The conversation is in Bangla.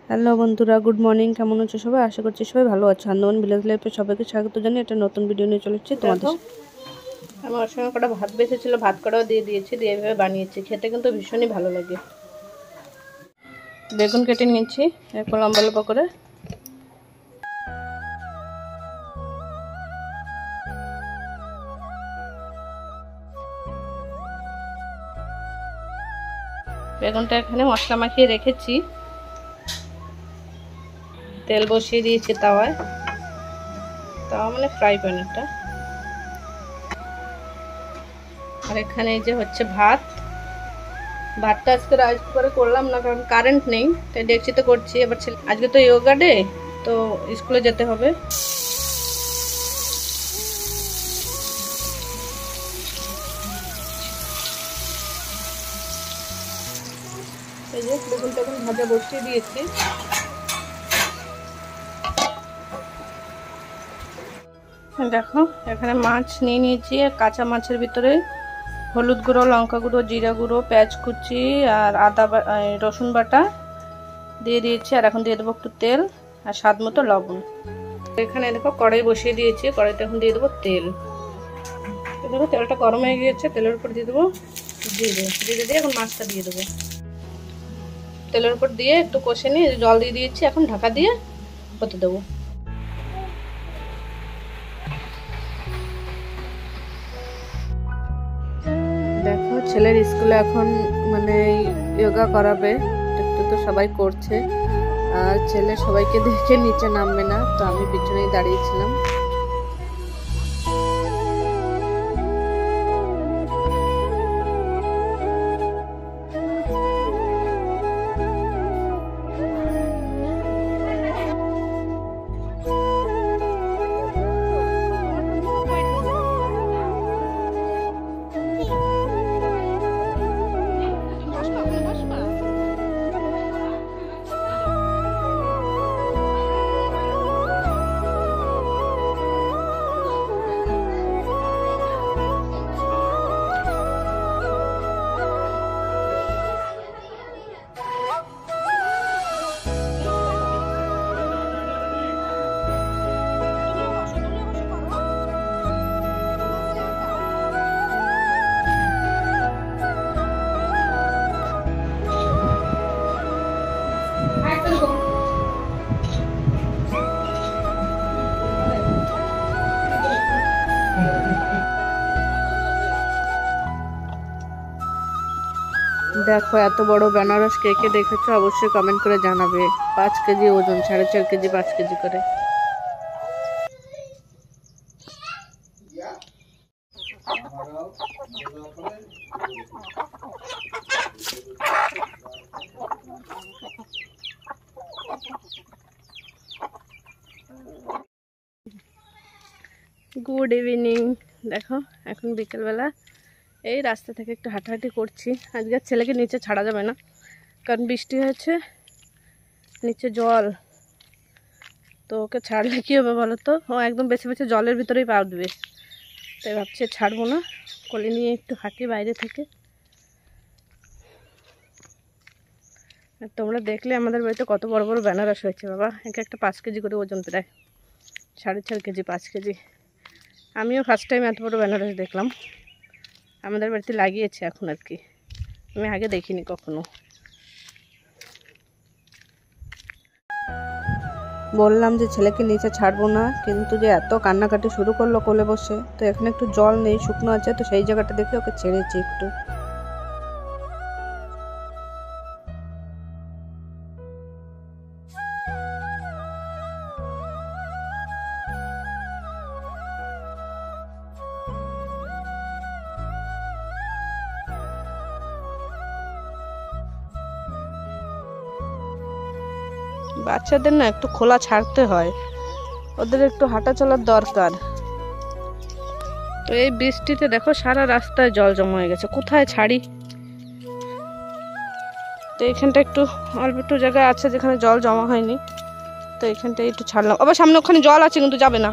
হ্যালো বন্ধুরা, গুড মর্নিং। কেমন আছো সবাই? আশা করছি সবাই ভালো আছো। আন্দোলন ভিলেজ লাইফে সবাইকে স্বাগত জানিয়ে একটা নতুন ভিডিও নিয়ে চলে এসেছি তোমাদের। আমার সঙ্গে কটা ভাত বেঁচেছিল, ভাত কটাও দিয়ে দিয়েছি, দিয়ে এভাবে বানিয়েছি। খেতে কিন্তু ভীষণই ভালো লাগে। বেগুন কেটে নিয়েছি এরপর লম্বা লম্বা করে। বেগুনটা এখানে মশলা মাখিয়ে রেখেছি। তেল বসিয়ে দিয়েছি তাওয়ায়, তাওয়া মানে ফ্রাই প্যান একটা। আর এখানে এই যে হচ্ছে ভাতটা আজকে রাইস কুকারে করলাম না, কারণ কারেন্ট নেই, তাই ডেকচিতে করছি। এবার আজকে তো যোগা ডে, তো স্কুলে যেতে হবে। এই যে বেগুনটা এখন ভাজা বসিয়ে দিয়েছি। দেখো এখানে মাছ নিয়ে নিয়েছি, আর কাঁচা মাছের ভিতরে হলুদ গুঁড়ো, লঙ্কা গুঁড়ো, জিরা গুঁড়ো, পেঁয়াজ কুচি আর রসুন বাটা দিয়ে দিয়েছি। আর এখন দিয়ে দেবো একটু তেল আর স্বাদ মতো লবণ। এখানে দেখো কড়াই বসিয়ে দিয়েছি, কড়াইতে এখন দিয়ে দেবো তেল। দেখো তেলটা গরম হয়ে গিয়েছে, তেলের উপর দিয়ে দেবো জিরে দিয়ে এখন মাছটা দিয়ে দেবো। তেলের উপর দিয়ে একটু কষে নিয়ে জল দিয়ে দিয়েছি, এখন ঢাকা দিয়ে হতে দেবো। দেখো ছেলের স্কুলে এখন মানে যোগা করাবে, একটু তো সবাই করছে, আর ছেলে সবাইকে দেখে নিচে নামবে না, তো আমি পিছনেই দাঁড়িয়েছিলাম। দেখো এত বড় বেনারস কে কে দেখেছো অবশ্যই কমেন্ট করে জানাবে। 5 কেজি ওজন, 4.5 কেজি, 5 কেজি করে। Good evening. দেখো এখন বিকেলবেলা এই রাস্তা থেকে একটু হাঁটাহাঁটি করছি। আজকে ছেলেকে নিচে ছাড়া যাবে না, কারণ বৃষ্টি হয়েছে, নিচে জল। তো ওকে ছাড়লে কী হবে বলো তো, ও একদম বেছে বেছে জলের ভিতরেই পা দেবে। তাই ভাবছি ছাড়বো না, কোলে নিয়ে একটু হাঁটি বাইরে থেকে। আর তোমরা দেখলে আমাদের বাড়িতে কত বড় বড় বেনারস হয়েছে বাবা, এক একটা 5 কেজি করে ওজন, প্রায় 4.5 কেজি, 5 কেজি। আমিও ফার্স্ট টাইম এত বড় বেনারস দেখলাম। আমাদের বাড়িতে লাগিয়েছে এখন আর কি, আমি আগে দেখিনি কখনো। বললাম যে ছেলেকে নিচে ছাড়বো না, কিন্তু যে এত কান্নাকাটি শুরু করলো কোলে বসে। তো এখানে একটু জল নেই, শুকনো আছে, তো সেই জায়গাটা দেখে ওকে ছেড়েছি একটু। বাচ্চাদের না একটু খোলা ছাড়তে হয়, ওদের একটু হাঁটা চলার দরকার। তো এই বৃষ্টিতে দেখো সারা রাস্তায় জল জমা হয়ে গেছে, কোথায় ছাড়ি। তো এইখানটা একটু অল্প একটু জায়গা আছে যেখানে জল জমা হয়নি, তো এইখানটায় একটু ছাড়লাম। আবার সামনে ওখানে জল আছে কিন্তু যাবে না।